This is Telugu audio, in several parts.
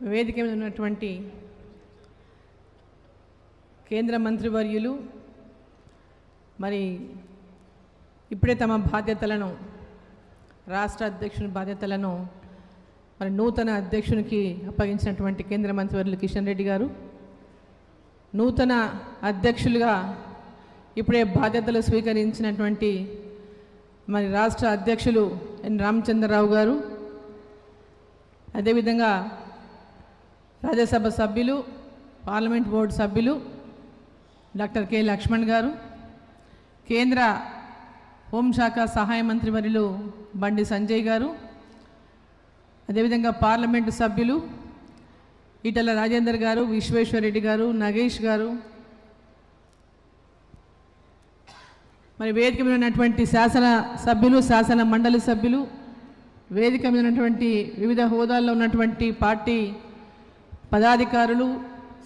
వేదిక మీద ఉన్నటువంటి కేంద్ర మంత్రివర్యులు మరి ఇప్పుడే తమ బాధ్యతలను రాష్ట్ర అధ్యక్షుని బాధ్యతలను మరి నూతన అధ్యక్షునికి అప్పగించినటువంటి కేంద్ర మంత్రివర్యులు కిషన్ రెడ్డి గారు, నూతన అధ్యక్షులుగా ఇప్పుడే బాధ్యతలు స్వీకరించినటువంటి మరి రాష్ట్ర అధ్యక్షులు ఎన్ రామచంద్రరావు గారు, అదేవిధంగా రాజ్యసభ సభ్యులు, పార్లమెంట్ బోర్డు సభ్యులు డాక్టర్ కె లక్ష్మణ్ గారు, కేంద్ర హోంశాఖ సహాయ మంత్రివర్యులు బండి సంజయ్ గారు, అదేవిధంగా పార్లమెంటు సభ్యులు ఈటల రాజేందర్ గారు, విశ్వేశ్వరరెడ్డి గారు, నగేష్ గారు, మరి వేదిక మీద ఉన్నటువంటి శాసన సభ్యులు, శాసన మండలి సభ్యులు, వేదిక మీద ఉన్నటువంటి వివిధ హోదాల్లో ఉన్నటువంటి పార్టీ పదాధికారులు,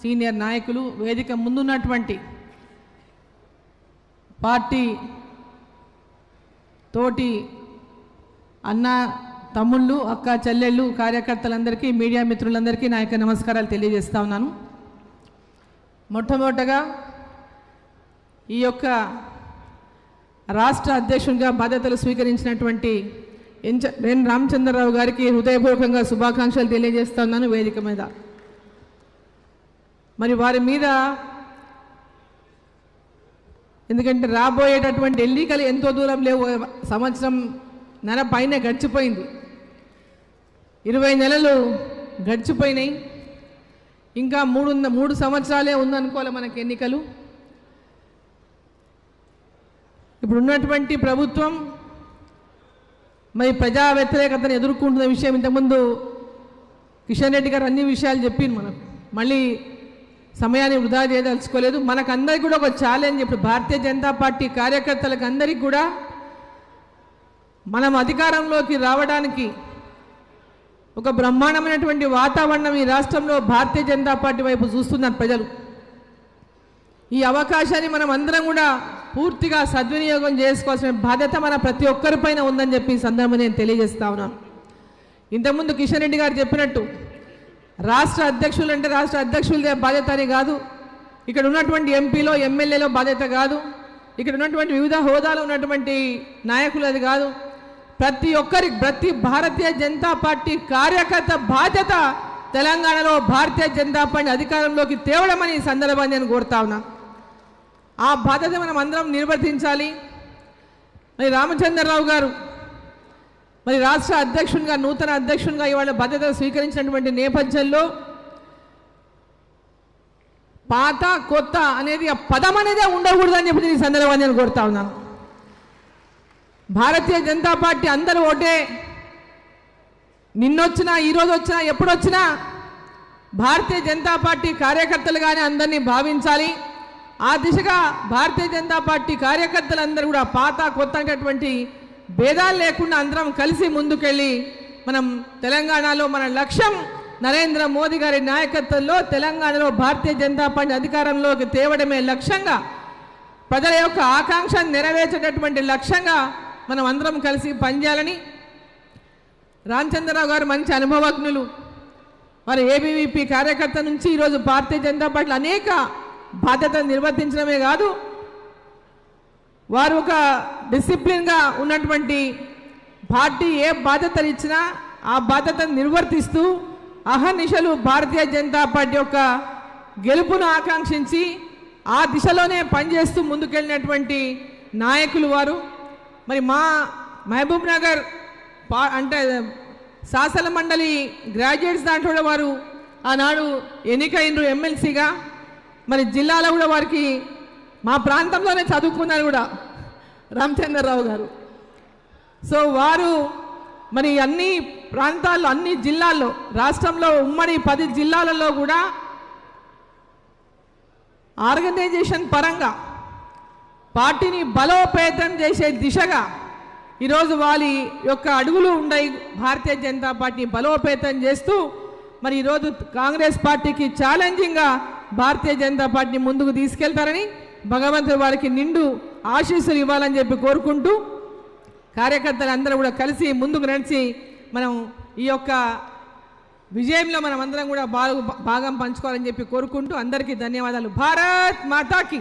సీనియర్ నాయకులు, వేదిక ముందున్నటువంటి పార్టీ తోటి అన్న తమ్ముళ్ళు, అక్క చెల్లెళ్ళు, కార్యకర్తలందరికీ, మీడియా మిత్రులందరికీ నా యొక్క నమస్కారాలు తెలియజేస్తా ఉన్నాను. మొట్టమొదటగా ఈ యొక్క రాష్ట్ర అధ్యక్షునిగా బాధ్యతలు స్వీకరించినటువంటి ఎన్ రామచంద్రరావు గారికి హృదయపూర్వకంగా శుభాకాంక్షలు తెలియజేస్తా ఉన్నాను వేదిక మీద. మరి వారి మీద ఎందుకంటే రాబోయేటటువంటి ఎన్నికలు ఎంతో దూరం లేవు, సంవత్సరం నెల పైనే గడిచిపోయింది, 20 నెలలు గడిచిపోయినాయి, ఇంకా 3 సంవత్సరాలే ఉందనుకోవాలి మనకి ఎన్నికలు. ఇప్పుడు ఉన్నటువంటి ప్రభుత్వం మరి ప్రజా వ్యతిరేకతను ఎదుర్కొంటున్న విషయం ఇంతకుముందు కిషన్ రెడ్డి గారు అన్ని విషయాలు చెప్పింది. మనకు మళ్ళీ సమయాన్ని వృధా చేయదలుచుకోలేదు. మనకందరికీ కూడా ఒక ఛాలెంజ్, ఇప్పుడు భారతీయ జనతా పార్టీ కార్యకర్తలకు అందరికీ కూడా మనం అధికారంలోకి రావడానికి ఒక బ్రహ్మాండమైనటువంటి వాతావరణం ఈ రాష్ట్రంలో భారతీయ జనతా పార్టీ వైపు చూస్తున్నారు ప్రజలు. ఈ అవకాశాన్ని మనం అందరం కూడా పూర్తిగా సద్వినియోగం చేసుకోవాల్సిన బాధ్యత మన ప్రతి ఒక్కరిపైన ఉందని చెప్పి ఈ సందర్భంగా నేను తెలియజేస్తా ఉన్నాను. ఇంతకుముందు కిషన్ రెడ్డి గారు చెప్పినట్టు రాష్ట్ర అధ్యక్షులు అంటే రాష్ట్ర అధ్యక్షులదే బాధ్యత అని కాదు, ఇక్కడ ఉన్నటువంటి ఎంపీలో ఎమ్మెల్యేలో బాధ్యత కాదు, ఇక్కడ ఉన్నటువంటి వివిధ హోదాలో ఉన్నటువంటి నాయకులు అది కాదు, ప్రతి భారతీయ జనతా పార్టీ కార్యకర్త బాధ్యత తెలంగాణలో భారతీయ జనతా పార్టీ అధికారంలోకి తేవడమని ఈ సందర్భాన్ని నేను కోరుతా ఉన్నాను. ఆ బాధ్యత మనం అందరం నిర్వర్తించాలి. మరి రామచంద్రరావు గారు మరి రాష్ట్ర అధ్యక్షునిగా, నూతన అధ్యక్షునిగా ఇవాళ బాధ్యత స్వీకరించినటువంటి నేపథ్యంలో పాత కొత్త అనేది ఆ పదం అనేదే ఉండకూడదని చెప్పి ఈ సందర్భాన్ని నేను కోరుతా ఉన్నాను. భారతీయ జనతా పార్టీ అందరూ ఒకటే, నిన్నొచ్చినా ఈరోజు వచ్చినా ఎప్పుడొచ్చినా భారతీయ జనతా పార్టీ కార్యకర్తలుగానే అందరినీ భావించాలి. ఆ దిశగా భారతీయ జనతా పార్టీ కార్యకర్తలందరూ కూడా పాత కొత్త అనేటటువంటి భేదాలు లేకుండా అందరం కలిసి ముందుకెళ్ళి మనం తెలంగాణలో మన లక్ష్యం నరేంద్ర మోదీ గారి నాయకత్వంలో తెలంగాణలో భారతీయ జనతా పార్టీ అధికారంలోకి తేవడమే లక్ష్యంగా, ప్రజల యొక్క ఆకాంక్షను నెరవేర్చేటటువంటి లక్ష్యంగా మనం అందరం కలిసి పనిచేయాలని. రామచంద్రరావు గారు మంచి అనుభవజ్ఞులు, మరి ఏబీవీపీ కార్యకర్త నుంచి ఈరోజు భారతీయ జనతా పార్టీలో అనేక బాధ్యతలు నిర్వర్తించడమే కాదు, వారు ఒక డిసిప్లిన్గా ఉన్నటువంటి పార్టీ ఏ బాధ్యతలు ఇచ్చినా ఆ బాధ్యతను నిర్వర్తిస్తూ అహర్నిశలు భారతీయ జనతా పార్టీ యొక్క గెలుపును ఆకాంక్షించి ఆ దిశలోనే పనిచేస్తూ ముందుకెళ్ళినటువంటి నాయకులు వారు. మరి మా మహబూబ్ నగర్ అంటే శాసన మండలి గ్రాడ్యుయేట్స్ దాంట్లో వారు ఆనాడు ఎన్నికైనరు ఎమ్మెల్సీగా. మరి జిల్లాలో కూడా వారికి మా ప్రాంతంలోనే చదువుకున్నారు కూడా రామచంద్రరావు గారు. సో వారు మరి అన్ని ప్రాంతాల్లో, అన్ని జిల్లాల్లో, రాష్ట్రంలో ఉమ్మడి 10 జిల్లాలలో కూడా ఆర్గనైజేషన్ పరంగా పార్టీని బలోపేతం చేసే దిశగా ఈరోజు వారి యొక్క అడుగులు ఉన్నాయి. భారతీయ జనతా పార్టీ బలోపేతం చేస్తూ మరి ఈరోజు కాంగ్రెస్ పార్టీకి ఛాలెంజింగ్గా భారతీయ జనతా పార్టీని ముందుకు తీసుకెళ్తారని భగవంతుడు వారికి నిండు ఆశీస్సులు ఇవ్వాలని చెప్పి కోరుకుంటూ కార్యకర్తలు అందరూ కూడా కలిసి ముందుకు నడిచి మనం ఈ యొక్క విజయంలో మనం అందరం కూడా భాగం పంచుకోవాలని చెప్పి కోరుకుంటూ అందరికీ ధన్యవాదాలు. భారత్ మాతాకి.